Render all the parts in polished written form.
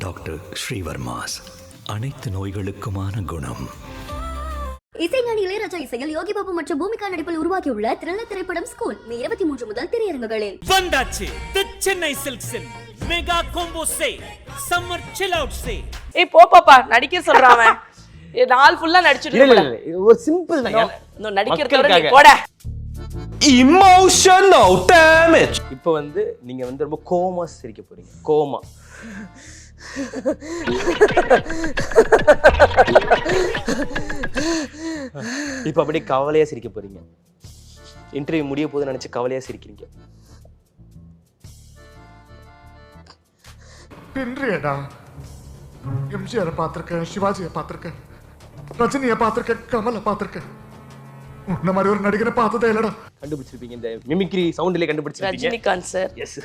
Doctor Srivarma's, அனைத்து நோய்களுக்குமான குணம். இசைஞானி இளையராஜா இசையில் யோகி பாபு மற்றும் பூமிகா நடிப்பில் உருவாகியுள்ள த்ரில்லர் திரைப்படம் ஸ்கூல் மே 23 முதல் திரையரங்குகளில் வந்தாச்சு. தி சென்னை சில்க்ஸின் மெகா காம்போ சே சம்மர் சில் அவுட் சே. ஏய் போப்பாப்பா நடிக்க சொல்றான். நாள் ஃபுல்லா நடிச்சிட்டு இல்ல ஒரு சிம்பிள் தான். இன்னும் நடிக்கிறதோட நீ போட. Emotional damage. இப்போ வந்து நீங்க வந்து ரொம்ப கோவமா சிரிக்க போறீங்க. கோவமா. இப்போ அப்படியே கவலையா சிரிக்க போறீங்க. இன்டர்வியூ முடிய போகுது நினைச்சு கவலையா சிரிக்கிறீங்க. பின்றியடா எம்ஜிஆரை பார்த்திருக்கேன், சிவாஜியை பார்த்திருக்கேன், ரஜினியை பார்த்திருக்கேன், கமலை பார்த்திருக்கேன். உன்ன மாதிரி ஒரு நடிகரை பார்த்ததே இல்லடா. கண்டுபிடிச்சிருப்பீங்க, இந்த மிமிக்ரி சவுண்ட்லயே கண்டுபிடிச்சிருப்பீங்க. ரஜினிகாந்த் சார். எஸ்.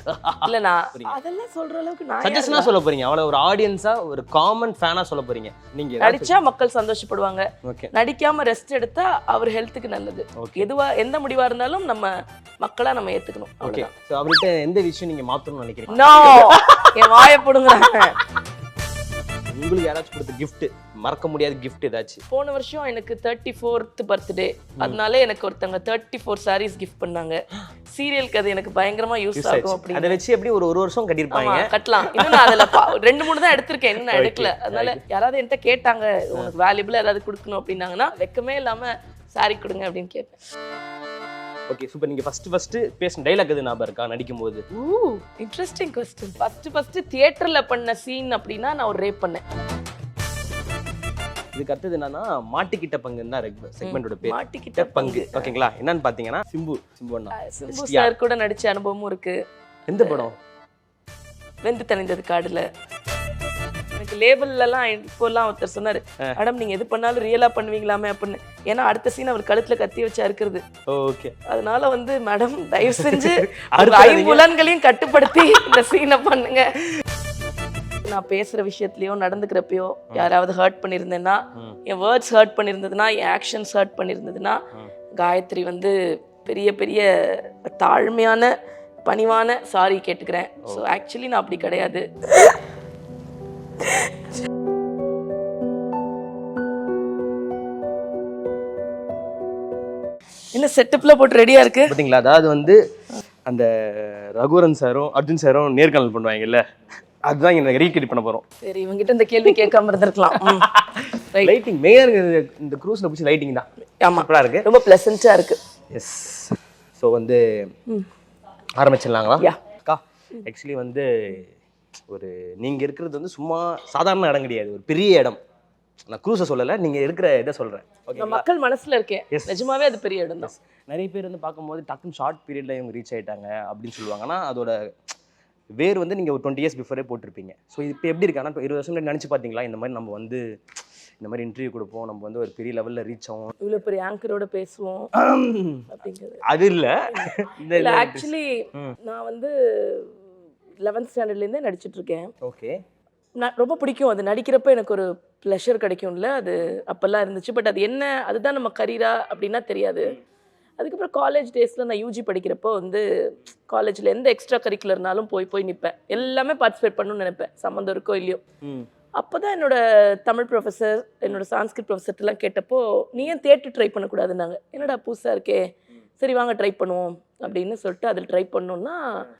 இல்ல நான் அதெல்லாம் சொல்ற அளவுக்கு நான் சஜஷனா சொல்ல போறீங்க. அவ்வளவு ஒரு ஆடியன்ஸா ஒரு காமன் ஃபேனா சொல்ல போறீங்க. நீங்க நடிச்சா மக்கள் சந்தோஷப்படுவாங்க. ஓகே. நடிக்காம ரெஸ்ட் எடுத்தா அவர் ஹெல்த்துக்கு நல்லது. எதுவா எந்த முடிவா இருந்தாலும் நம்ம மக்களா நம்ம ஏத்துக்கணும். ஓகே. சோ அவர்ட்ட எந்த விஷயம் நீங்க மாத்தணும்னு நினைக்கிறீங்க? நோ. என் வாயை புடுங்குறாங்க. உங்களுக்கு யாராச்சும் கொடுத்த gift, மறக்க முடியாத gift ஏதாச்சும்? போன வருஷம் எனக்கு 34th பர்த்டே, அதனால எனக்கு ஒருத்தங்க 34 sarees கிஃப்ட் பண்ணாங்க. சீரியலுக்கு அது எனக்கு பயங்கரமா யூஸ் ஆகும். அப்படி அதை வச்சு எப்படி ஒரு வருஷம் கட்டிருப்பாங்க. கட்டலாம். இன்னும் நான் அதுல 2-3 தான் எடுத்திருக்கேன், இன்னும் நான் எடுக்கல. அதனால யாராவது என்கிட்ட கேட்டாங்க உங்களுக்கு வேல்யூபிளா ஏதாவது கொடுக்கணும் அப்படின்னாங்கன்னா வெக்கமே இல்லாம சாரி கொடுங்க அப்படின்னு கேட்பேன். Okay super. நீங்க ஃபர்ஸ்ட் பேசின டைலாக் எது ஞாபகம் இருக்கா நடிக்கும்போது? Interesting question. ஃபர்ஸ்ட் தியேட்டர்ல பண்ண சீன் அப்படின்னா நான் ஒரு ரேப் பண்ணேன். இதுக்கு அடுத்தது என்னன்னா மாட்டிக்கிட்ட பங்குன்னு தான் செக்மெண்டோட பேர். மாட்டிக்கிட்ட பங்கு. ஓகேங்களா? என்னன்னு பாத்தீங்கன்னா சிம்பு சிம்பு சார் கூட நடிச்ச அனுபவமும் இருக்கு. எந்த படம்? வெந்து தணிந்தது காடுல. எனக்கு லேபிள்லாம் இப்போலாம் ஒருத்தர் சொன்னாரு, மேடம் நீங்க எது பண்ணாலும் ரியலா பண்ணுவீங்களாமே அப்படின்னு. ஏன்னா அடுத்த சீன் அவர் கழுத்துல கத்தி வச்சு அறுக்கிறது. ஓகே. அதனால வந்து மேடம் தயவு செஞ்சு ஐம்புலன்களையும் கட்டுப்படுத்தி இந்த சீனை பண்ணுங்க. நான் பேசுற விஷயத்துலயோ நடந்துக்கிறப்பயோ யாராவது ஹர்ட் பண்ணியிருந்தேன்னா, என் வேர்ட்ஸ் ஹர்ட் பண்ணியிருந்ததுன்னா, என் ஆக்ஷன்ஸ் ஹர்ட் பண்ணியிருந்ததுன்னா, காயத்ரி வந்து பெரிய பெரிய தாழ்மையான பணிவான சாரி கேட்டுக்கிறேன். ஸோ ஆக்சுவலி நான் அப்படி கிடையாது. என்ன செட்டப்ல போட்டு ரெடியா இருக்கு பாத்தீங்களா? அதாவது வந்து அந்த ரகுவரன் சாரும் அர்ஜுன் சாரும் நேர்காணல் பண்ணுவாங்கல்ல, அதுதான் இங்க ரீக்ரியேட் பண்ண போறோம். சரி, இவங்கிட்ட இந்த கேள்வி கேட்காம இருந்திருக்கலாம். லைட்டிங் மெயினா இந்த க்ரூஸ்ல பிடிச்ச லைட்டிங் தான். ஆமா, சூப்பரா இருக்கு, ரொம்ப பிளசன்ட்டா இருக்கு. எஸ். ஸோ வந்து ஆரம்பிச்சிடலாங்களா? அக்கா ஆக்சுவலி வந்து ஒரு நீங்க இருக்கிறது வந்து சும்மா சாதாரண இடம் கிடையாது, ஒரு பெரிய இடம். நான் க்ரூஸை சொல்லலை, நீங்க இருக்கிற இதை சொல்றேன். நான் மக்கள் மனசுல இருக்கேன். நிஜமாவே அது பெரிய இடம் தான். நிறைய பேர் வந்து பார்க்கும்போது டக்குன்னு ஷார்ட் பீரியட்ல இவங்க ரீச் ஆயிட்டாங்க அப்படின்னு சொல்லுவாங்கன்னா அதோட வேர் வந்து நீங்க ஒரு 20 years பிஃபோரே போட்டிருப்பீங்க. ஸோ இப்போ எப்படி இருக்கு? ஆனால் 20 வருஷம் நினைச்சு பார்த்தீங்களா இந்த மாதிரி நம்ம வந்து இந்த மாதிரி இன்டர்வியூ கொடுப்போம், நம்ம வந்து ஒரு பெரிய லெவல்ல ரீச் ஆகும், இவ்வளவு பெரிய ஆங்கரோட பேசுவோம் அப்படிங்கிறது அது இல்லை. ஆக்சுவலி நான் வந்து 11th ஸ்டாண்டர்ட்லேருந்தே நடிச்சிட்டு இருக்கேன். ஓகே. நான் ரொம்ப பிடிக்கும் அது. நடிக்கிறப்ப எனக்கு ஒரு ப்ளஷர் கிடைக்கும்ல, அது அப்போல்லாம் இருந்துச்சு. பட் அது என்ன, அதுதான் நம்ம கரியரா அப்படின்னா தெரியாது. அதுக்கப்புறம் காலேஜ் டேஸில் நான் யூஜி படிக்கிறப்போ வந்து காலேஜில் எந்த எக்ஸ்ட்ரா கரிக்குலர்னாலும் போய் நிற்பேன். எல்லாமே பார்ட்டிசிபேட் பண்ணணும்னு நினைப்பேன், சம்மந்தம் இருக்கோ இல்லையோ. அப்போ தான் என்னோட தமிழ் ப்ரொஃபஸர், என்னோட சான்ஸ்கிரிட் ப்ரொஃபஸர்லாம் கேட்டப்போ, நீ ஏன் தேட்டர் ட்ரை பண்ணக்கூடாதுன்னாங்க. என்னடா புதுசாக இருக்கே, சரி வாங்க ட்ரை பண்ணுவோம் அப்படின்னு சொல்லிட்டு அதில் ட்ரை பண்ணோன்னா,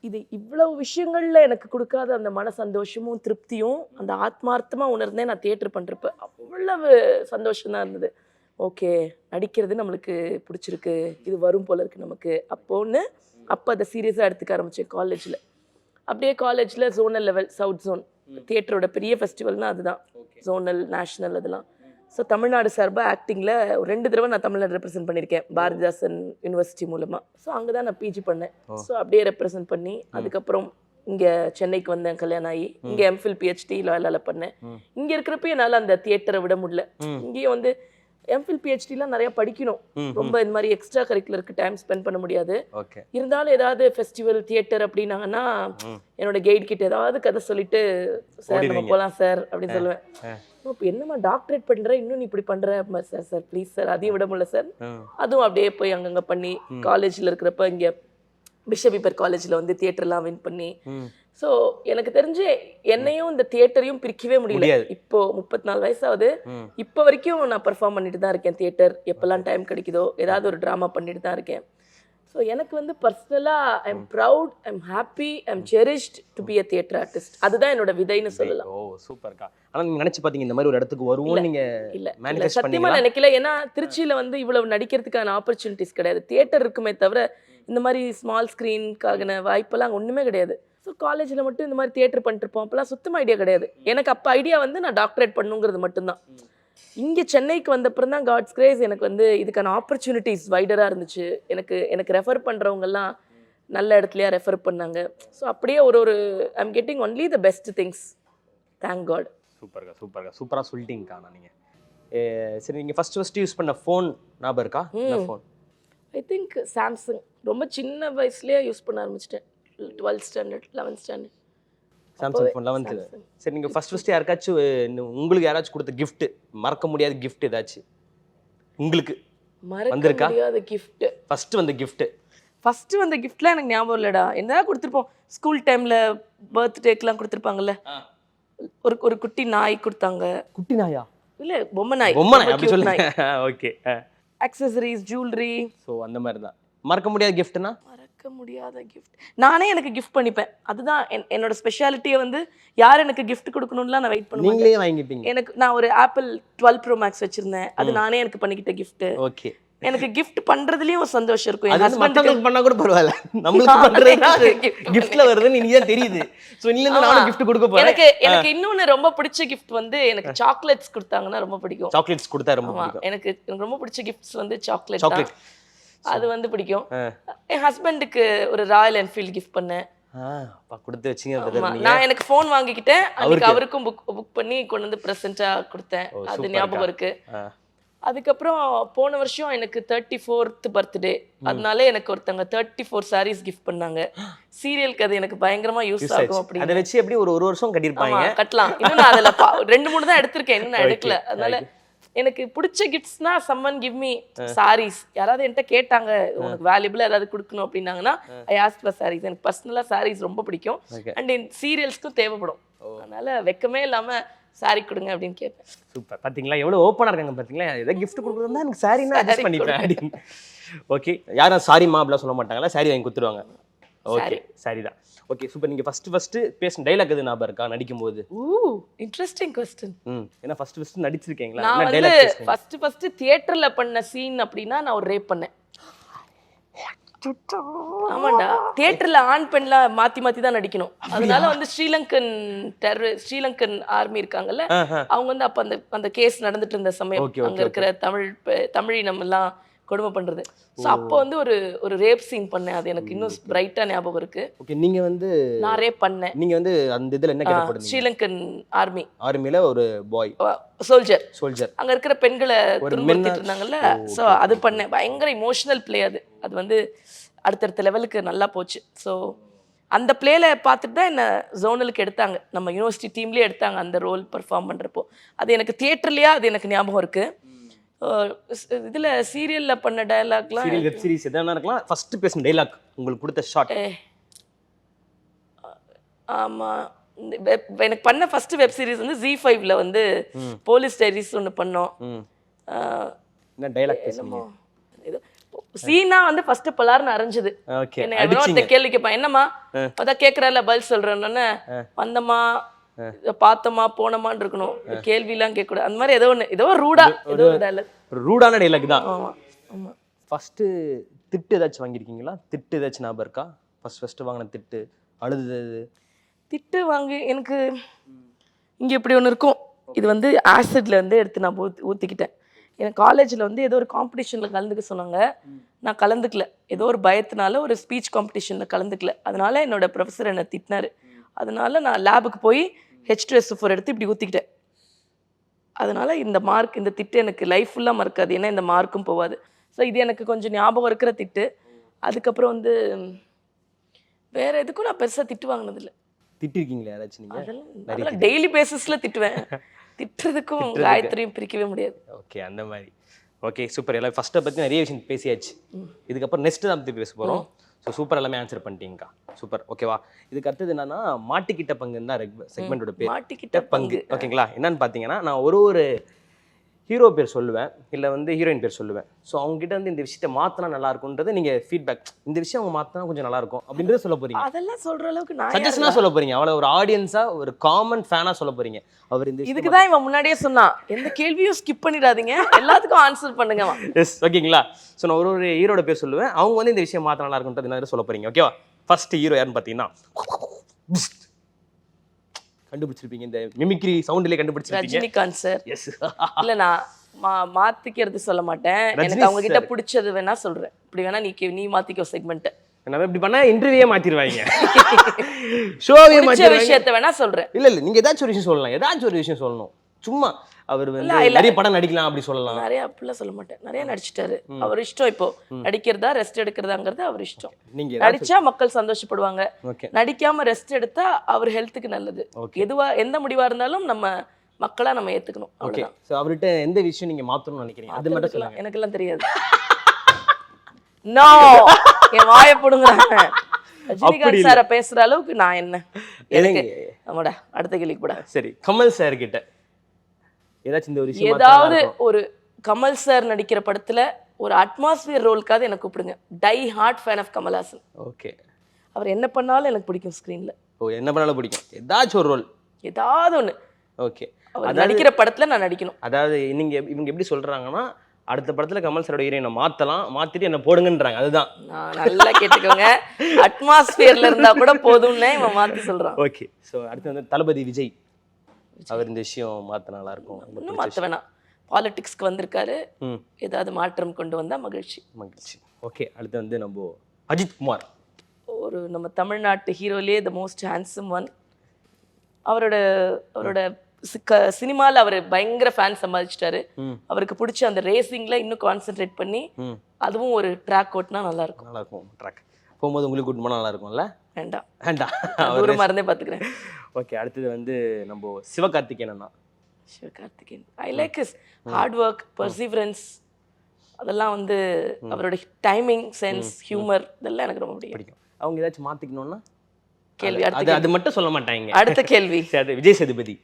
இது இவ்வளவு விஷயங்களில் எனக்கு கொடுக்காத அந்த மன சந்தோஷமும் திருப்தியும் அந்த ஆத்மார்த்தமாக உணர்ந்தேன் நான் தியேட்டர் பண்ணுறப்ப. அவ்வளவு சந்தோஷம்தான் இருந்தது. ஓகே, நடிக்கிறது நம்மளுக்கு பிடிச்சிருக்கு, இது வரும் போல இருக்குது நமக்கு அப்போ அதை சீரியஸாக எடுத்துக்க ஆரம்பித்தேன் காலேஜில். அப்படியே காலேஜில் ஜோனல் லெவல், சவுத் ஜோன் தியேட்டரோட பெரிய ஃபெஸ்டிவல்னால் அதுதான், ஜோனல் நேஷ்னல் அதெல்லாம். ஸோ தமிழ்நாடு சார்பாக ஆக்டிங்கில் 2 தடவை நான் தமிழ்நாடு ரெப்ரசென்ட் பண்ணியிருக்கேன் பாரதிதாசன் யூனிவர்சிட்டி மூலமாக. ஸோ அங்கே தான் நான் பிஜி பண்ணேன். ஸோ அப்படியே ரெப்ரசென்ட் பண்ணி அதுக்கப்புறம் இங்கே சென்னைக்கு வந்தேன், கல்யாணம் ஆகி. இங்கே எம்ஃபில் பிஹெச்டி லாயலால பண்ணேன். இங்கே இருக்கிறப்ப என்னால் அந்த தியேட்டரை விட முடியல. இங்கேயும் வந்து எம்ஃபில் பிஹெச்டிலாம் நிறைய படிக்கணும், ரொம்ப இந்த மாதிரி எக்ஸ்ட்ரா கரிக்குலருக்கு டைம் ஸ்பெண்ட் பண்ண முடியாது. இருந்தாலும் ஏதாவது ஃபெஸ்டிவல் தியேட்டர் அப்படின்னாங்கன்னா என்னோட கைட் கிட்ட ஏதாவது கதை சொல்லிட்டு, சார் நம்ம போகலாம் சார் அப்படின்னு சொல்லுவேன். இப்போ என்னம்மா டாக்டரேட் பண்ற, இன்னும் நீ இப்படி பண்ற? சார் சார் ப்ளீஸ் சார், அதையும் விட முடியல சார். அதுவும் அப்படியே போய் அங்கங்கே பண்ணி காலேஜில் இருக்கிறப்ப இங்கே பிஷப் பீப்பர் காலேஜில் வந்து தியேட்டர்லாம் வின் பண்ணி ஸோ எனக்கு தெரிஞ்சு என்னையும் இந்த தியேட்டரையும் பிரிக்கவே முடியல. இப்போ 34 வயசாவது, இப்போ வரைக்கும் நான் பெர்ஃபார்ம் பண்ணிட்டு தான் இருக்கேன். தியேட்டர் எப்பெல்லாம் டைம் கிடைக்குதோ ஏதாவது ஒரு ட்ராமா பண்ணிட்டு தான் இருக்கேன். ஸோ எனக்கு வந்து பர்சனலாக I am proud, I am happy, I am cherished to be a theatre artist. அதுதான் என்னோட விதைன்னு சொல்லலாம். ஓ சூப்பர்க்கா. ஆனால் நீங்கள் நினச்சி பார்த்தீங்க இந்த மாதிரி ஒரு இடத்துக்கு வருவோம் நீங்கள்? இல்லை சத்தியமாக நினைக்கல. ஏன்னா திருச்சியில் வந்து இவ்வளவு நடிக்கிறதுக்கான ஆப்பர்ச்சுனிட்டிஸ் கிடையாது. தியேட்டர் இருக்குமே தவிர இந்த மாதிரி ஸ்மால் ஸ்க்ரீனுக்கான வாய்ப்பெல்லாம் அங்கே ஒன்றுமே கிடையாது. ஸோ காலேஜில் மட்டும் இந்த மாதிரி தியேட்டர் பண்ணிட்டுருப்போம். அப்போல்லாம் சுத்தமாக ஐடியா கிடையாது எனக்கு. அப்போ ஐடியா வந்து நான் டாக்டரேட் பண்ணுங்கிறது மட்டும்தான். இங்கே சென்னைக்கு வந்தப்புறம் தான் காட்ஸ் கிரேஸ் எனக்கு வந்து இதுக்கான ஆப்பர்ச்சுனிட்டிஸ் வைடராக இருந்துச்சு. எனக்கு ரெஃபர் பண்ணுறவங்கெல்லாம் நல்ல இடத்துலையா ரெஃபர் பண்ணாங்க. ஸோ அப்படியே ஒரு I'm getting only the best things. Thank God. சூப்பராக சொல்லிட்டீங்கக்கா. நீங்கள் சரி, நீங்கள் ஃபஸ்ட்டு யூஸ் பண்ண ஃபோன் ஞாபகம் இருக்கா? Phone I think Samsung. ரொம்ப சின்ன வயசுலேயே யூஸ் பண்ண ஆரம்பிச்சிட்டேன். 12th standard 11th standard Samsung phone 11th. சரி, நீங்கள் ஃபஸ்ட்டு யாருக்காச்சும் உங்களுக்கு யாராச்சும் கொடுத்த கிஃப்ட், மறக்க முடியாத கிஃப்ட் ஏதாச்சும் உங்களுக்கு மறக்க முடியாத கிஃப்ட்? ஃபஸ்ட்டு வந்த கிஃப்ட்லாம் எனக்கு ஞாபகம் இல்லைடா. என்ன கொடுத்துருப்போம் ஸ்கூல் டைமில், பர்த்டேக்கெலாம் கொடுத்துருப்பாங்கல்ல. ஒரு குட்டி நாய் கொடுத்தாங்க. குட்டி நாயா? இல்லை, பொம்மை நாய். அப்படி சொல்லுங்க. ஓகே. Accessories, jewellery. ஸோ அந்த மாதிரி தான். மறக்க முடியாத கிஃப்ட்னா? மறக்க முடியாத கிஃப்ட் நானே எனக்கு கிஃப்ட் பண்ணிப்பேன். அதுதான் என்னோட ஸ்பெஷாலிட்டியை. வந்து யார் எனக்கு கிஃப்ட் கொடுக்கணும்லாம் நான் வெயிட் பண்ணுவேன். நீங்களே வாங்கிப்பீங்க? நான் ஒரு ஆப்பிள் 12 Pro Max வச்சிருந்தேன். அது நானே எனக்கு பண்ணிக்கிட்ட கிஃப்ட். ஓகே. எனக்கு கிஃப்ட் பண்றதுலயும் ஒரு சந்தோஷம் இருக்கும். என் ஹஸ்பண்டுக்கு பண்ணா கூட பரவாயில்ல, நம்மளுக்கு பண்றது கிஃப்ட்ல வருதுன்னு நீங்க தான் தெரியுது. சோ இன்னில இருந்து நானும் கிஃப்ட் கொடுக்க போறேன். எனக்கு இன்னொன்னு ரொம்ப பிடிச்ச கிஃப்ட் வந்து எனக்கு சாக்லேட்ஸ் கொடுத்தாங்கன்னா ரொம்ப பிடிக்கும். சாக்லேட்ஸ் கொடுத்தா ரொம்ப பிடிக்கும். எனக்கு ரொம்ப பிடிச்ச கிஃப்ட்ஸ் வந்து சாக்லேட். அது வந்து பிடிக்கும். என் ஹஸ்பண்டுக்கு ஒரு ராயல் என்ஃபீல்ட் கிஃப்ட் பண்ணேன். கொடுத்து வச்சீங்க. நான் எனக்கு ஃபோன் வாங்கிக்கிட்டேன். அன்னைக்கு அவருக்கும் புக் பண்ணி கொண்டு வந்து பிரசன்ட்டா கொடுத்தேன். அது ஞாபகம் இருக்கு. அதுக்கப்புறம் போன வருஷம் எனக்கு 34th பர்த்டே, அதனால எனக்கு ஒருத்தங்க 34 sarees கிஃப்ட் பண்ணாங்க. சீரியலுக்கு அது எனக்கு பயங்கரமா யூஸ் ஆகும். அப்படி அதை வச்சு எப்படி ஒரு வருஷம் கட்டிருப்பாங்க. கட்டலாம். இன்னும் நான் அதில் 2-3 தான் எடுத்திருக்கேன், இன்னும் நான் எடுக்கல. அதனால எனக்கு பிடிச்ச கிஃப்ட்ஸ்னா சம்மன் கிவ் மீ சாரீஸ். யாராவது என்கிட்ட கேட்டாங்க உனக்கு வேல்யூபிளா ஏதாவது கொடுக்கணும் அப்படின்னாங்கன்னா ஐ ஆஸ்க் ஃபார் சாரீஸ். எனக்கு பர்சனலா சாரீஸ் ரொம்ப பிடிக்கும். அண்ட் என் சீரியல்ஸ்க்கும் தேவைப்படும். அதனால வெக்கமே இல்லாம சாரி கொடுங்க அப்படின்னு கேட்பேன். சூப்பர். பாத்தீங்களா எவ்வளவு ஓப்பனா இருக்காங்க பாத்தீங்களா. ஏதாவது கிஃப்ட் கொடுக்குறதா எனக்கு சாரினா அட்ஜஸ்ட் பண்ணிப்பேன் அப்படின்னு. ஓகே. யாரும் சாரிமா அப்படிலாம் சொல்ல மாட்டாங்களா? சாரி வாங்கி கொடுத்துருவாங்க. ஓகே, சாரி தான். Okay, super. நீங்க ஃபர்ஸ்ட் பேசின டைலாக் எது ஞாபகம் இருக்கா நடிக்கும் போது? Interesting question. ஏன்னா ஃபர்ஸ்ட் நடிச்சிருக்கீங்களா? நான் வந்து ஃபர்ஸ்ட் தியேட்டர்ல பண்ண சீன் அப்படினா நான் ஒரு ரேப் பண்ணேன். ஆமாண்டா, தியேட்டர்ல ஆண் பெண்லாம் மாத்தி தான் நடிக்கணும். அதனால வந்து ஸ்ரீலங்கன் ஆர்மி இருக்காங்கல்ல, அவங்க வந்து அப்ப அந்த கேஸ் நடந்துட்டு இருந்த சமயம் அங்க இருக்கிற தமிழினம் எல்லாம் கொடுமை பண்றது. ஸோ அப்போ வந்து ஒரு ரேப் சீன் பண்ணேன். அது எனக்கு இன்னும் பிரைட்டா ஞாபகம் இருக்கு. ஓகே. நீங்க வந்து நான் ரேப் பண்ணேன். நீங்க வந்து அந்த இதுல என்ன கேட்ட போடுறீங்க? ஸ்ரீலங்கன் ஆர்மில ஒரு பாய் சோல்ஜர் அங்க இருக்கிற பெண்களை துன்புறுத்திட்டு இருந்தாங்கல்ல. ஸோ அது பண்ணேன். பயங்கர இமோஷனல் பிளே. அது வந்து அடுத்தடுத்த லெவலுக்கு நல்லா போச்சு. ஸோ அந்த பிளேல பார்த்துட்டு தான் என்ன ஜோனலுக்கு எடுத்தாங்க. நம்ம யூனிவர்சிட்டி டீம்லயே எடுத்தாங்க அந்த ரோல் பெர்ஃபார்ம் பண்றப்போ. அது எனக்கு தியேட்டர்லயா அது எனக்கு ஞாபகம் இருக்கு. இதுல சீரியல்ல பண்ண டயலாக்லாம், சீரியல் வெப் சீரிஸ் எதனா இருக்கலாம். ஃபர்ஸ்ட் பேசின டயலாக் உங்களுக்கு கொடுத்த ஷாட்? ஆமா, எனக்கு பண்ண ஃபர்ஸ்ட் வெப் சீரிஸ் வந்து Z5ல வந்து போலீஸ் டைரிஸ் ஒன்று பண்ணோம். என்ன டயலாக் பேசுனீங்க? சீனா வந்து ஃபர்ஸ்ட் பலார்னு அரைஞ்சது. என்ன இன்னொருத்த கேள்வி கேட்பான், என்னம்மா அதான் கேட்கறால பதில் சொல்றேன்னு. வந்தம்மா, பார்த்தமா போனமான்னு இருக்கணும், கேள்விலாம் கேட்கக்கூடாது. அந்த மாதிரி ஏதோ ரூடான டைலாக் தான். ஃபர்ஸ்ட் திட்டு ஏதாச்சும் வாங்கியிருக்கீங்களா? திட்டு ஏதாச்சும் ஞாபகம் இருக்கா? ஃபர்ஸ்ட் வாங்கின திட்டு, அழுது திட்டு வாங்கி எனக்கு இங்கே இப்படி ஒன்று இருக்கும். இது வந்து ஆசிட்ல வந்து எடுத்து நான் ஊற்றிக்கிட்டேன். எனக்கு காலேஜில் வந்து ஏதோ ஒரு காம்படிஷனில் கலந்துக்க சொன்னாங்க. நான் கலந்துக்கல. ஏதோ ஒரு பயத்தினால ஒரு ஸ்பீச் காம்படிஷனில் கலந்துக்கல. அதனால என்னோட ப்ரொஃபஸர் என்னை திட்டினாரு. அதனால நான் லேபுக்கு போய் H2SO4 எடுத்து இப்படி ஊற்றிக்கிட்டேன். அதனால இந்த திட்டு எனக்கு லைஃப் ஃபுல்லாக மறக்காது. ஏன்னா இந்த மார்க்கும் போகாது. ஸோ இது எனக்கு கொஞ்சம் ஞாபகம் இருக்கிற திட்டு. அதுக்கப்புறம் வந்து வேற எதுக்கும் நான் பெருசாக திட்டு வாங்கினதில்லை. திட்டிருக்கீங்களா யாராச்சும்? அதெல்லாம் டெய்லி பேசிஸில் திட்டுவேன். திட்டுறதுக்கும் காயத்ரியும் பிரிக்கவே முடியாது. ஓகே, அந்த மாதிரி. Okay, super. எல்லாம் ஃபர்ஸ்ட்டை பற்றி நிறைய விஷயம் பேசியாச்சு. இதுக்கப்புறம் நெக்ஸ்ட் தான் பற்றி பேச போகிறோம். ஸோ சூப்பர், எல்லாமே ஆன்சர் பண்ணிட்டீங்கக்கா. சூப்பர், ஓகேவா. இதுக்கு அடுத்தது என்னன்னா மாட்டிக்கிட்ட பங்குன்னு தான் செக்மெண்டோட பேர். மாட்டிக்கிட்ட பங்கு, ஓகேங்களா. என்னன்னு பார்த்தீங்கன்னா நான் ஒரு ஹீரோ பேர் சொல்லுவேன், இல்லை வந்து ஹீரோயின் பேர் சொல்லுவேன். ஸோ அவங்ககிட்ட வந்து இந்த விஷயத்தை மாற்றினா நல்லா இருக்கும்ன்றது நீங்கள் ஃபீட்பேக், இந்த விஷயம் அவங்க மாற்றினா கொஞ்சம் நல்லா இருக்கும் அப்படின்றத சொல்ல போறீங்க. அதெல்லாம் சொல்ற அளவுக்கு நான் சஜஷனாக சொல்ல போறீங்க, அவ்வளோ ஒரு ஆடியன்ஸாக ஒரு காமன் ஃபேனாக சொல்ல போறீங்க. அவர் இந்த இதுக்கு தான் இவன் முன்னாடியே சொன்னான், எந்த கேள்வியும் ஸ்கிப் பண்ணிடாதீங்க, எல்லாத்துக்கும் ஆன்சர் பண்ணுங்க. எஸ், ஓகேங்களா. ஸோ நான் ஒரு ஹீரோட பேர் சொல்லுவேன், அவங்க வந்து இந்த விஷயம் மாற்ற நல்லா இருக்கும்ன்றது என்ன சொல்ல போறீங்க, ஓகேவா. ஃபர்ஸ்ட் ஹீரோ யாருன்னு பார்த்தீங்கன்னா கண்டுபிடிச்சிருப்பீங்க, இந்த மிமிக்ரி சவுண்ட்லேயே கண்டுபிடிச்சிருப்பீங்க. ரஜினிகாந்த் சார். எஸ். இல்ல நான் மாத்திக்கிறது சொல்ல மாட்டேன், எனக்கு அவங்க கிட்ட பிடிச்சது வேணா சொல்றேன். இப்படி வேணா நீ மாத்திக்கோ செக்மெண்ட். நம்ம இப்படி பண்ணா இன்டர்வியூவே மாத்திடுவாங்க, ஷோவே மாத்திடுவாங்க. விஷயத்தை வேணா சொல்றேன். இல்ல நீங்க ஏதாச்சும் ஒரு விஷயம் சொல்லலாம், ஏதாச்சும் ஒரு விஷயம் சொல்லணும். சும்மா அவர் வந்து நிறைய படம் நடிக்கலாம் அப்படி சொல்லலாம். நிறைய அப்படிலாம் சொல்ல மாட்டேன், நிறைய நடிச்சிட்டாரு, அவர் இஷ்டம். இப்போ நடிக்கிறதா ரெஸ்ட் எடுக்கிறதாங்கிறது அவர் இஷ்டம். நீங்க நடிச்சா மக்கள் சந்தோஷப்படுவாங்க, நடிக்காம ரெஸ்ட் எடுத்தா அவர் ஹெல்த்துக்கு நல்லது. எதுவா எந்த முடிவா இருந்தாலும் நம்ம மக்களா நம்ம ஏத்துக்கணும். ஓகே. சோ அவர்கிட்ட எந்த விஷயம் நீங்க மாத்தணும்னு நினைக்கிறீங்க, அது மட்டும் சொல்லுங்க. எனக்கு எல்லாம் தெரியாது. நோ, என் வாயை போடுங்கறாங்க. ரஜினிகாந்த் சார பேசுற அளவுக்கு நான் என்ன எனக்கு நம்மடா அடுத்த கேள்விக்கு போடா. சரி, கமல் சார் கிட்ட ஏதாச்சும் இந்த ஒரு விஷயம் ஏதாவது ஒரு கமல் சார் நடிக்கிற படத்துல ஒரு அட்மாஸ்பியர் ரோலுக்காவது எனக்கு கூப்பிடுங்க. Die hard fan of Kamal Haasan. Okay. அவர் என்ன பண்ணாலும் எனக்கு பிடிக்கும் ஸ்கிரீன்ல. ஓ, என்ன பண்ணாலும் பிடிக்கும், ஏதாச்சும் ஒரு ரோல், ஏதாவது ஒண்ணு. ஓகே. அவர் நடிக்கிற படத்துல நான் நடிக்கணும். அதாவது இவங்க எப்படி சொல்றாங்கன்னா, அடுத்த படத்துல கமல் சாரோட ஹீரோயினை மாத்திட்டு என்ன போடுங்கன்றாங்க. அதுதான் நல்லா கேட்டுக்கோங்க, அட்மாஸ்பியர்ல இருந்தா கூட போதும்னே இவன் மாத்தி சொல்றான். ஓகே. ஸோ அடுத்து வந்து தளபதி விஜய், அவர் இந்த விஷயம் மாத்த நல்லா இருக்கும். இன்னும் மாத்த வேணாம், பாலிடிக்ஸ்க்கு வந்திருக்காரு, ஏதாவது மாற்றம் கொண்டு வந்தா மகிழ்ச்சி. ஓகே. அடுத்து வந்து நம்ம அஜித் குமார், ஒரு நம்ம தமிழ்நாட்டு ஹீரோலேயே த மோஸ்ட் ஹேண்ட்ஸம் ஒன். அவரோட சினிமாவில் அவர் பயங்கர ஃபேன் சம்பாதிச்சிட்டாரு. அவருக்கு பிடிச்ச அந்த ரேசிங்ல இன்னும் கான்சென்ட்ரேட் பண்ணி அதுவும் ஒரு ட்ராக் ஓட்டினா நல்லா இருக்கும். நல்லா இருக்கும். ட்ராக் போகும்போது உங்களுக்கு கூட்டு போனால் நல்லா இருக்கும்ல. வேண்டாம், தூரமா இருந்தே பார்த்துக்கிறேன். ஓகே. அடுத்தது வந்து நம்ம Sivakarthikeyan. Sivakarthikeyan I like his hard work, perseverance, அதெல்லாம் வந்து அவரோட டைமிங் சென்ஸ், ஹியூமர், இதெல்லாம் எனக்கு ரொம்ப பிடிக்கும். அவங்க ஏதாச்சும் மாத்திக்கணும்னா கேள்வி அது மட்டும் சொல்ல மாட்டாங்க. அடுத்த கேள்வி Vijay Sethupathi.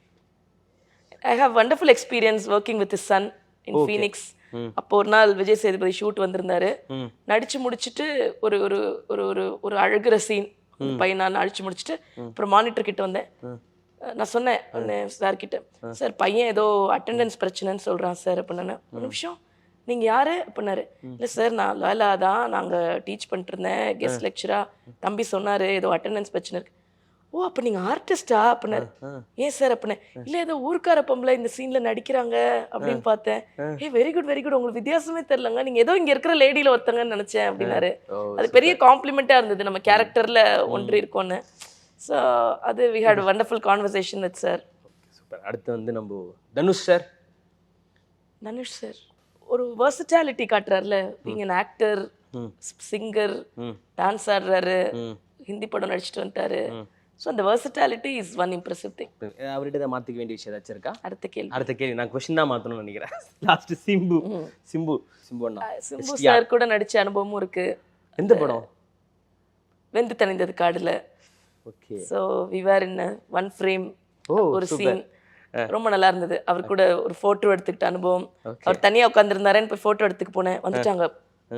I have wonderful experience working with his son in Phoenix. அப்போ ஒரு நாள் விஜய் சேதுபதி ஷூட் வந்திருந்தாரு. நடிச்சு முடிச்சுட்டு ஒரு ஒரு ஒரு ஒரு ஒரு அழகுற சீன் பையன் நான் அழிச்சு முடிச்சுட்டு அப்புறம் மானிட்டர் கிட்ட வந்தேன். நான் சொன்னேன் சார் கிட்ட, சார் பையன் ஏதோ அட்டெண்டன்ஸ் பிரச்சனைன்னு சொல்றான் சார் அப்படின்னு. ஒரு நிமிஷம், நீங்க யாரு அப்படின்னாரு. இல்லை சார் நான் லாலா தான், நாங்கள் டீச் பண்ணிட்டு இருந்தேன் கெஸ்ட் லெக்சரா, தம்பி சொன்னாரு ஏதோ அட்டெண்டன்ஸ் பிரச்சனை இருக்கு. ஓ, அப்போ நீங்கள் ஆர்டிஸ்டா அப்படின்னாரு. ஏன் சார் அப்படின்னேன். இல்லை ஏதோ ஊர்க்கார பொம்பளை இந்த சீனில் நடிக்கிறாங்க அப்படின்னு பார்த்தேன். வெரி குட் வெரி குட், உங்களுக்கு வித்தியாசமே தெரிலங்க, நீங்கள் ஏதோ இங்கே இருக்கிற லேடியில் ஒருத்தங்கன்னு நினச்சேன் அப்படின்னாரு. அது பெரிய காம்ப்ளிமெண்ட்டாக இருந்தது, நம்ம கேரக்டரில் ஒன்று இருக்கோன்னு. ஸோ அது we had wonderful conversation with sir. Super. அடுத்து வந்து நம்ம தனுஷ் சார். தனுஷ் சார் ஒரு வெர்சட்டாலிட்டி காட்டுறாருல, நீங்கள் ஆக்டர், சிங்கர், டான்ஸ் ஆடுறாரு, ஹிந்தி படம் நடிச்சிட்டு வந்துட்டாரு. ஸோ அந்த versatility is one impressive thing. அவர்கிட்ட தான் மாற்றிக்க வேண்டிய விஷயம் ஏதாச்சும் இருக்கா? அடுத்த கேள்வி நான் கொஸ்டின் தான் மாற்றணும்னு நினைக்கிறேன். லாஸ்ட் சிம்பு சார் கூட நடிச்ச அனுபவமும் இருக்கு. எந்த படம்? வெந்து தணிந்தது காடுல. Okay. So we were in one frame, ஒரு சீன் ரொம்ப நல்லா இருந்தது. அவர் கூட ஒரு ஃபோட்டோ எடுத்துக்கிட்ட அனுபவம். அவர் தனியாக உட்காந்துருந்தாரேன்னு போய் ஃபோட்டோ எடுத்துக்கு போனேன். வந்துட்டாங்க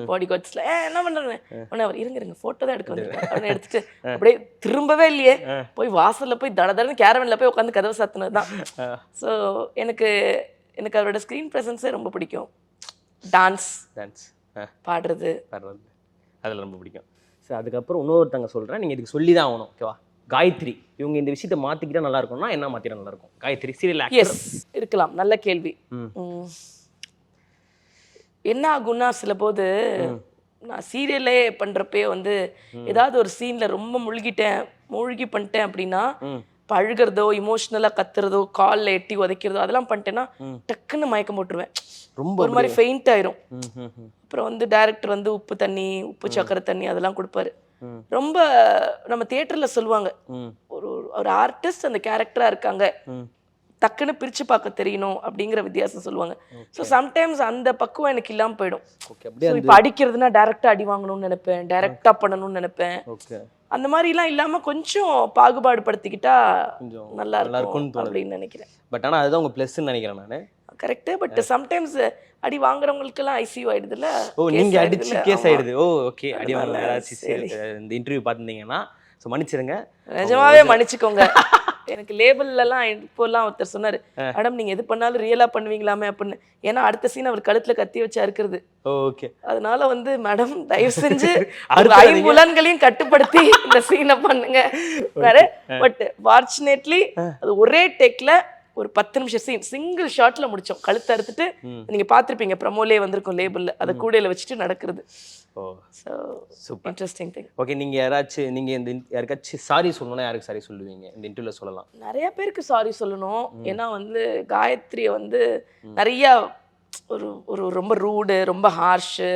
பாடி கார்ட்ஸ்ல, என்ன பண்றாங்க உடனே அவர் இருங்க ஃபோட்டோ தான் எடுக்க வந்திருக்கேன் அப்படின்னு எடுத்துட்டு அப்படியே திரும்பவே இல்லையே, போய் வாசல்ல போய் தடன்னு கேரவன்ல போய் உட்காந்து கதவை சாத்தினது தான். ஸோ எனக்கு அவரோட ஸ்க்ரீன் ப்ரெசன்ஸே ரொம்ப பிடிக்கும். டான்ஸ் பாடுறது அதில் ரொம்ப பிடிக்கும். ஸோ அதுக்கப்புறம் இன்னொருத்தங்க சொல்கிறேன், நீங்கள் இதுக்கு சொல்லி தான் ஆகணும், ஓகேவா? காயத்ரி, இவங்க இந்த விஷயத்தை மாற்றிக்கிட்டா நல்லா இருக்கும்னா என்ன மாற்றிட்டா நல்லா இருக்கும்? Gayatri serial actor. எஸ், இருக்கலாம். நல்ல கேள்வி. என்ன ஆகும்னா சில போது நான் சீரியலே பண்ணுறப்பே வந்து ஏதாவது ஒரு சீனில் ரொம்ப மூழ்கி பண்ணிட்டேன் அப்படின்னா, இப்போ அழுகிறதோ இமோஷ்னலாக கத்துறதோ காலில் எட்டி உதைக்கிறதோ அதெல்லாம் பண்ணிட்டேன்னா டக்குன்னு மயக்கம் போட்டுருவேன், ரொம்ப ஒரு மாதிரி ஃபெயிண்ட் ஆயிரும். அப்புறம் வந்து டைரக்டர் வந்து உப்பு சக்கரை தண்ணி அதெல்லாம் கொடுப்பாரு. ரொம்ப நம்ம தியேட்டரில் சொல்லுவாங்க, ஒரு ஆர்டிஸ்ட் அந்த கேரக்டராக இருக்காங்க, டக்குன்னு பிரித்து பார்க்க தெரியணும் அப்படிங்கிற வித்தியாசம் சொல்லுவாங்க. ஸோ சம்டைம்ஸ் அந்த பக்குவம் எனக்கு இல்லாமல் போயிடும். ஓகே, அப்படியே இப்போ அடிக்கிறதுனா டைரெக்டாக அடி வாங்கணும்னு நினைப்பேன், டைரெக்டாக பண்ணணும்னு நினைப்பேன். ஓகே, அந்த மாதிரிலாம் இல்லாமல் கொஞ்சம் பாகுபாடு படுத்திக்கிட்டா கொஞ்சம் நல்லா இருக்கும்னு இருக்கும் தோணுது அப்படின்னு நினைக்கிறேன். பட் ஆனால் அதுதான் உங்கள் ப்ளஸ்ன்னு நினைக்கிறேன் நான். கரெக்டு. பட் சம்டைம்ஸ் அடி வாங்குறவங்களுக்கெல்லாம் ஐசியூ ஆயிடுதுல்ல. ஓ, நீங்கள் அடிச்சு கேஸ் ஆயிடுது. ஓ ஓகே, அடி வாங்க யாராச்சும் இந்த இன்டர்வியூ பார்த்துருந்தீங்கன்னா ஸோ மன்னிச்சிருங்க, நிஜமாவே மன்னிச்சுக்கோங்க. எனக்கு லேபிள்லாம் இப்போல்லாம் ஒருத்தர் சொன்னாரு, மேடம் நீங்க எது பண்ணாலும் ரியலா பண்ணுவீங்களாமே அப்படின்னு. ஏன்னா அடுத்த சீன் அவர் கழுத்துல கத்தி வச்சு அறுக்கிறது. ஓகே, அதனால வந்து மேடம் தயவு செஞ்சு ஐம்புலன்களையும் கட்டுப்படுத்தி இந்த சீனை பண்ணுங்க. பட் ஃபார்ச்சுனேட்லி அது ஒரே டேக்ல ஒரு 10 நிமிஷம் சீன் சிங்கிள் ஷாட்ல முடிச்சோம். கழுத்தை அறுத்துட்டு நீங்க பார்த்துருப்பீங்க, ப்ரமோலே வந்திருக்கும் லேபிள்ல, அதை கூடையில வச்சுட்டு நடக்கிறது. Oh so super interesting thing. Okay, நீங்கள் யாருக்காச்சும் சாரி சொல்லணும்னா யாருக்கு சாரி சொல்லுவீங்க இந்த இன்டர்வியூவில் சொல்லலாம்? நிறைய பேருக்கு சாரி சொல்லணும். ஏன்னா வந்து காயத்ரியை வந்து நிறைய ஒரு ஒரு ரொம்ப ரூடு, ரொம்ப ஹார்ஷு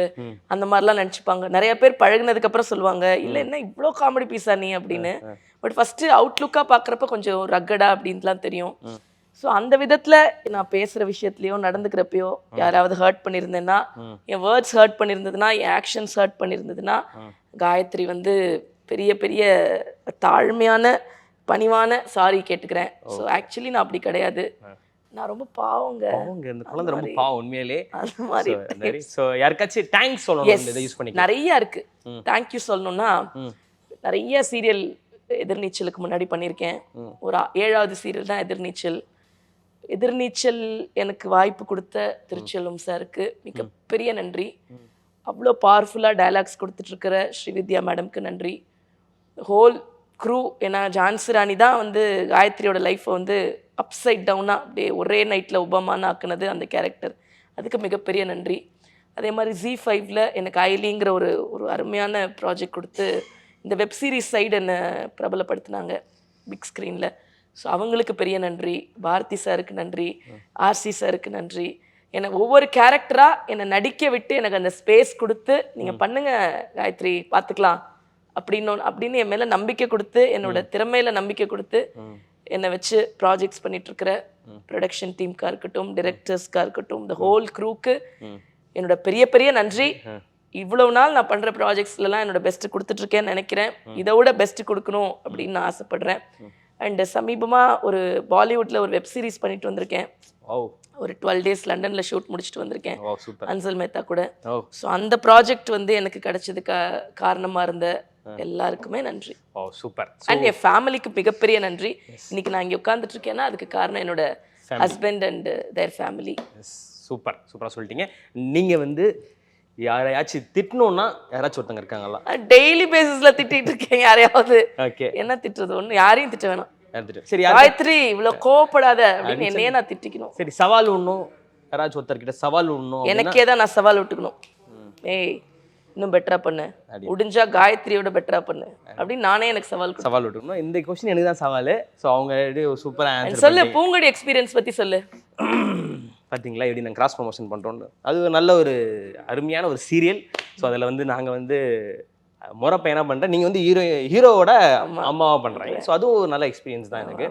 அந்த மாதிரிலாம் நினச்சிப்பாங்க. நிறைய பேர் பழகினதுக்கு அப்புறம் சொல்லுவாங்க, இல்லை என்ன இவ்வளோ காமெடி பீஸா நீ அப்படின்னு. பட் ஃபஸ்ட்டு அவுட்லுக்காக பார்க்குறப்ப கொஞ்சம் ரக்கடா அப்படின்ட்டுலாம் தெரியும். ஸோ அந்த விதத்தில் நான் பேசுகிற விஷயத்துலையோ நடந்துக்கிறப்பையோ யாராவது ஹர்ட் பண்ணியிருந்தேன்னா, என் வேர்ட்ஸ் ஹர்ட் பண்ணியிருந்ததுன்னா, என் ஆக்ஷன்ஸ் ஹர்ட் பண்ணியிருந்ததுன்னா, காயத்ரி வந்து பெரிய பெரிய தாழ்மையான பணிவான சாரி கேட்டுக்கிறேன். ஸோ ஆக்சுவலி நான் அப்படி கிடையாது, நான் ரொம்ப பாவங்க. இந்த குழந்தை ரொம்ப பாவம் உண்மையிலே. அந்த மாதிரி ஸோ யாருக்காச்சும் தேங்க்ஸ் சொல்லணும், இதை யூஸ் பண்ணி நிறைய இருக்கு. தேங்க்யூ சொல்லணும்னா நிறைய சீரியல் எதிர்நீச்சலுக்கு முன்னாடி பண்ணியிருக்கேன். ஒரு 7வது சீரியல் தான் எதிர்நீச்சல் எனக்கு வாய்ப்பு கொடுத்த திருச்செல்வம் சாருக்கு மிகப்பெரிய நன்றி. அவ்வளோ பவர்ஃபுல்லாக டைலாக்ஸ் கொடுத்துட்ருக்கிற ஸ்ரீவித்யா மேடம்க்கு நன்றி. ஹோல் க்ரூ, ஏன்னா ஜான்சி ராணி தான் வந்து காயத்ரியோட லைஃப்பை வந்து அப்சைட் டவுனாக அப்படியே ஒரே நைட்டில் உபமான ஆக்குனது அந்த கேரக்டர். அதுக்கு மிகப்பெரிய நன்றி. அதே மாதிரி Z5ல எனக்கு ஐலிங்கிற ஒரு அருமையான ப்ராஜெக்ட் கொடுத்து இந்த வெப் சீரிஸ் சைடு என்னை பிரபலப்படுத்தினாங்க பிக் ஸ்க்ரீனில். ஸோ அவங்களுக்கு பெரிய நன்றி. பாரதி சாருக்கு நன்றி, ஆர்சி சாருக்கு நன்றி. என்னை ஒவ்வொரு கேரக்டராக என்னை நடிக்க விட்டு எனக்கு அந்த ஸ்பேஸ் கொடுத்து நீங்கள் பண்ணுங்க காயத்ரி பார்த்துக்கலாம் அப்படின்னு என் மேலே நம்பிக்கை கொடுத்து, என்னோட திறமையில நம்பிக்கை கொடுத்து என்னை வச்சு ப்ராஜெக்ட்ஸ் பண்ணிகிட்ருக்கிற ப்ரொடக்ஷன் டீம்க்காக இருக்கட்டும், டிரெக்டர்ஸ்க்காக இருக்கட்டும், இந்த ஹோல் க்ரூக்கு என்னோட பெரிய பெரிய நன்றி. இவ்வளவு நாள் நான் பண்ணுற ப்ராஜெக்ட்ஸ்லாம் என்னோட பெஸ்ட்டு கொடுத்துட்ருக்கேன்னு நினைக்கிறேன். இதை விட பெஸ்ட்டு கொடுக்கணும் அப்படின்னு நான் ஆசைப்பட்றேன். அண்ட் சமீபமாக ஒரு பாலிவுட்டில் ஒரு வெப் சீரிஸ் பண்ணிட்டு வந்திருக்கேன். ஒரு 12 days லண்டனில் ஷூட் முடிச்சுட்டு வந்திருக்கேன் அன்சல் மேத்தா கூட. ஸோ அந்த ப்ராஜெக்ட் வந்து எனக்கு கிடைச்சதுக்கு காரணமாக இருந்த எல்லாருக்குமே நன்றி. சூப்பர். அண்ட் என் ஃபேமிலிக்கு மிகப்பெரிய நன்றி. இன்னைக்கு நான் இங்கே உட்காந்துட்டு இருக்கேன்னா அதுக்கு காரணம் என்னோட ஹஸ்பண்ட் அண்ட் தேர் ஃபேமிலி. சூப்பராக சொல்லிட்டீங்க. நீங்கள் வந்து யாரையாச்சும் திட்டணும்னா யாராச்சும் ஒருத்தங்க இருக்காங்களா? டெய்லி பேசிஸ்ல திட்டிட்டு இருக்கேன் யாரையாவது. ஓகே, என்ன திட்டுறது? ஒன்று யாரையும் திட்ட வேணாம். சரி, காயத்ரி இவ்வளோ கோவப்படாத அப்படின்னு என்னையே நான் திட்டிக்கணும். சரி, சவால் ஒன்றும் யாராச்சும் ஒருத்தர்கிட்ட சவால் ஒன்றும் எனக்கே தான் நான் சவால் விட்டுக்கணும். ஏய் இன்னும் பெட்டரா பண்ணு, முடிஞ்சா காயத்ரியோட பெட்டரா பண்ணு அப்படின்னு நானே எனக்கு சவால் விட்டுக்கணும். இந்த கொஸ்டின் எனக்கு தான் சவால். ஸோ அவங்க சூப்பராக ஆன்சர் சொல்லு. பூங்கொடி எக்ஸ்பீரியன்ஸ் பற்றி சொல்லு. பார்த்தீங்களா எப்படி நாங்கள் கிராஸ் ப்ரமோஷன் பண்ணுறோன்னு. அது நல்ல ஒரு அருமையான ஒரு சீரியல். ஸோ அதில் வந்து நாங்கள் வந்து முறை பையனாக பண்ணுறேன், நீங்கள் வந்து ஹீரோவோட அம்மாவாக பண்ணுறாங்க. ஸோ அதுவும் ஒரு நல்ல எக்ஸ்பீரியன்ஸ் தான் எனக்கு.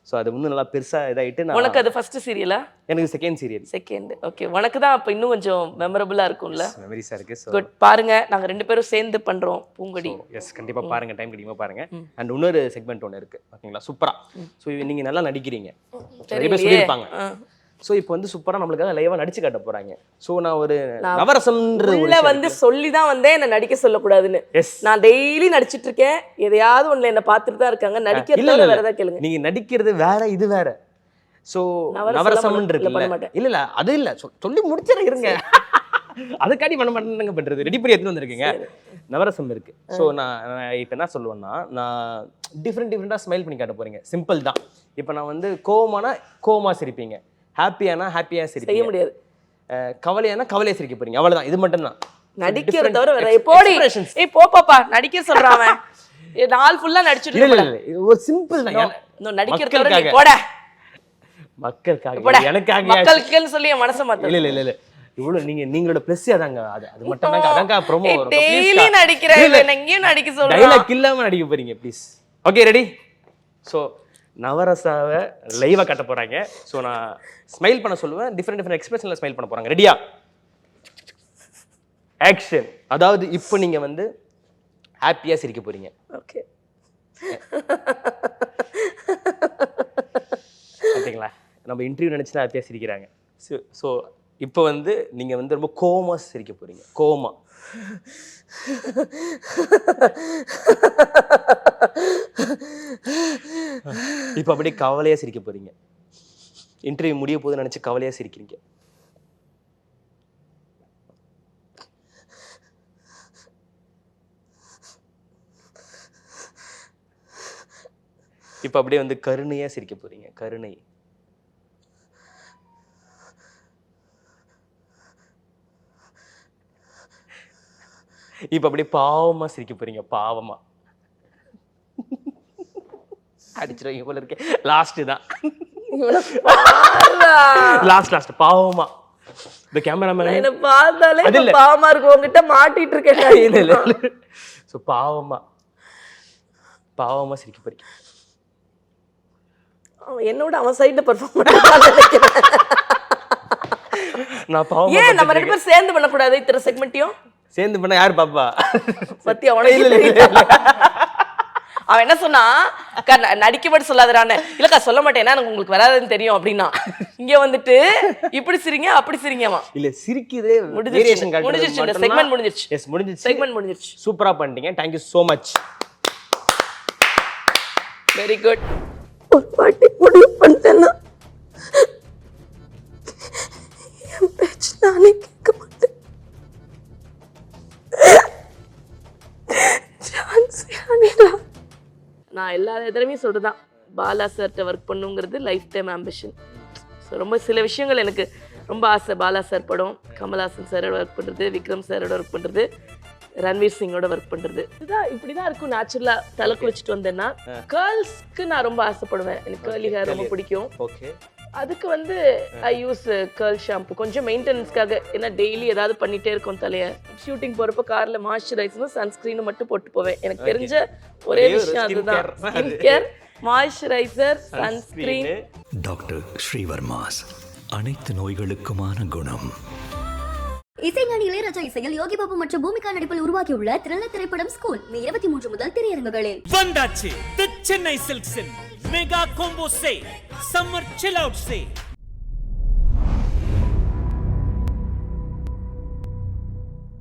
ஸோ அது வந்து நல்லா பெருசாக இதாகிட்டு நான். உனக்கு அது ஃபர்ஸ்ட் சீரியலா? எனக்கு செகண்ட் சீரியல். செகண்ட். ஓகே, உனக்கு தான் அப்போ இன்னும் கொஞ்சம் மெமரபுளாக இருக்கும்ல. மெமரிஸாக இருக்குது. So good. பாருங்க, நாங்கள் 2 பேரும் சேர்ந்து பண்ணுறோம் பூங்கொடி. எஸ், கண்டிப்பாக பாருங்கள், டைம் கிடைக்குமா பாருங்கள். அண்ட் இன்னொரு செக்மெண்ட் ஒன்று இருக்குது ஓகேங்களா, சூப்பராக. ஸோ நீங்கள் நல்லா நடிக்கிறீங்க, நிறைய பேர் சொல்லியிருப்பாங்க. ஸோ இப்போ வந்து சூப்பராக நம்மளுக்காக லைவாக நடிச்சு காட்ட போகிறாங்க. ஸோ நான் ஒரு நவரசம்ன்ற உள்ள வந்து சொல்லி தான் வந்தேன் என்னை நடிக்க சொல்லக்கூடாதுன்னு. நான் டெய்லி நடிச்சிட்டு இருக்கேன், எதையாவது ஒன்றில் என்னை பார்த்துட்டு தான் இருக்காங்க. நடிக்கிறது வேற ஏதாவது கேளுங்க. நீங்கள் நடிக்கிறது வேற, இது வேற. ஸோ நவரசம்ன்ற இருக்குல்ல, இல்லை அது இல்லை, சொல்லி முடிச்சிட இருங்க. அதுக்காண்டி பண்ண மாட்டேன்னு பண்ணுறது, ரெடி பண்ணி எடுத்துன்னு வந்திருக்கீங்க. நவரசம் இருக்குது. ஸோ நான் இப்போ என்ன சொல்லுவேன்னா, நான் டிஃப்ரெண்ட்டாக ஸ்மைல் பண்ணி காட்ட போகிறீங்க. சிம்பிள் தான். இப்போ நான் வந்து கோவமானா கோவமாக சிரிப்பீங்க, ஹாப்பியானா ஹாப்பியாக சிரிப்பீங்க, செய்ய முடியாது. கவலையானா கவலையை சிரிக்க போறீங்க, அவ்வளவுதான். இது மட்டும் தான் நடிக்கிறத தவிர வேற எப்போடி. ஏய் போப்பா நடிக்க சொல்றான். நாள் ஃபுல்லா நடிச்சிட்டு இல்ல ஒரு சிம்பிள் தான். நான் நடிக்கிறத தவிர நீ போடா. மக்களுக்காக, எனக்காக, மக்களுக்குன்னு சொல்லி என் மனசை மாத்த. இல்ல இவ்வளவு நீங்களோட பிளஸ் அதாங்க. அது மட்டும் தாங்க. அதாங்க ப்ரோமோ வரும். டெய்லி நடிக்கிறேன், எங்கேயும் நடிக்க சொல்றேன். டயலாக் இல்லாம நடிக்க போறீங்க ப்ளீஸ். Okay ready? ஸோ நவரசாவை லைவாக கட்ட போகிறாங்க. ஸோ நான் ஸ்மைல் பண்ண சொல்லுவேன், டிஃப்ரெண்ட் எக்ஸ்பிரஷனில் ஸ்மைல் பண்ண போகிறாங்க. ரெடியா? ஆக்ஷன். அதாவது இப்போ நீங்கள் வந்து ஹாப்பியாக சிரிக்க போகிறீங்க. ஓகே. பார்த்தீங்களா, நம்ம இன்டர்வியூ நினச்சி தான் ஹாப்பியாக சிரிக்கிறாங்க. ஸோ இப்போ வந்து நீங்கள் வந்து ரொம்ப கோவமாக சிரிக்க போகிறீங்க. கோவமாக. இப்போ அப்படியே கவலையாக சிரிக்க போகிறீங்க. இன்டர்வியூ முடிய போகுதுன்னு நினச்சி கவலையாக சிரிக்கிறீங்க. இப்போ அப்படியே வந்து கருணையாக சிரிக்க போகிறீங்க. கருணை. இப்போ அப்படியே பாவமாக சிரிக்க போகிறீங்க. பாவமாக. அடிச்சிருவீங்க போல இருக்கே. லாஸ்ட்டு தான். லாஸ்ட் பாவமாக. இந்த கேமராமேன் என்ன பார்த்தாலே பாவமா இருக்கு. உங்ககிட்ட மாட்டிட்டு இருக்கேன். ஸோ பாவமாக சிரிக்க போகிறீங்க. என்னோட அவன் சைடுல பெர்ஃபார்ம் பண்ண நினைக்கிறேன். நான் பாவமா ஏன் நம்ம ரெண்டு பேரும் சேர்ந்து பண்ணக்கூடாது? இத்தனை செக்மெண்ட்டையும் சேர்ந்து பண்ண யார் பாப்பா? பத்தி அவனுக்கு அவன் என்ன சொன்னா, நடிக்க மட்டும் சொல்லாதரானே. இல்லக்கா சொல்ல மாட்டேன்னா எனக்கு உங்களுக்கு வராதுன்னு தெரியும் அப்படின்னா, இங்க வந்துட்டு இப்படி சிரிங்க அப்படி சிரிங்கமா. இல்ல சிரிக்குதே முடிஞ்சிருச்சு. இந்த செக்மெண்ட் முடிஞ்சிருச்சு. எஸ் முடிஞ்சிருச்சு. செக்மெண்ட் முடிஞ்சிருச்சு. சூப்பரா பண்ணிட்டீங்க. Thank you so much. Very good. ஒரு வாட்டி முடிவு பண்ணிட்டேன்னா என் பேச்சு நானே கேட்க மாட்டேன். நான் எல்லா தடவையும் சொல்றதுதான், பாலா சார்கிட்ட ஒர்க் பண்ணுங்கிறது லைஃப் டைம் ஆம்பிஷன். ஸோ ரொம்ப சில விஷயங்கள் எனக்கு ரொம்ப ஆசை. பாலா சார் படம், கமல்ஹாசன் சாரோட ஒர்க் பண்ணுறது, விக்ரம் சாரோட ஒர்க் பண்ணுறது, ரன்வீர் சிங்கோட ஒர்க் பண்ணுறது. இதுதான் இப்படிதான் இருக்கும். நேச்சுரலாக தலை குளிச்சுட்டு வந்தேன்னா கேர்ள்ஸ்க்கு நான் ரொம்ப ஆசைப்படுவேன். எனக்கு கேர்லி ஹேர் ரொம்ப பிடிக்கும். ஓகே. அதுக்கு வந்து ஐ யூஸ் கேர்ள் ஷாம்பு கொஞ்சம் மெயின்டெனன்ஸ்க்காக. ஏன்னா டெய்லி ஏதாவது பண்ணிட்டே இருக்கும் தலையை. ஷூட்டிங் போகிறப்ப காரில் மாய்ஸ்சரைசரும் சன்ஸ்க்ரீனும் மட்டும் போட்டு போவேன். எனக்கு தெரிஞ்ச ஒரே விஷயம் அதுதான். Skin care, moisturiser, sunscreen. Doctor Srivarma's அனைத்து நோய்களுக்குமான குணம். இசைஞானி இளையராஜா இசையில் யோகி பாபு மற்றும் பூமிகா நடிப்பில் உருவாக்கியுள்ள த்ரில்லர் திரைப்படம் ஸ்கூல் மே 23 முதல் திரையரங்குகளில். வந்தாச்சு தி சென்னை சில்க்ஸின் மெகா கோம்போ சே சம்மர் சில் அவுட் சே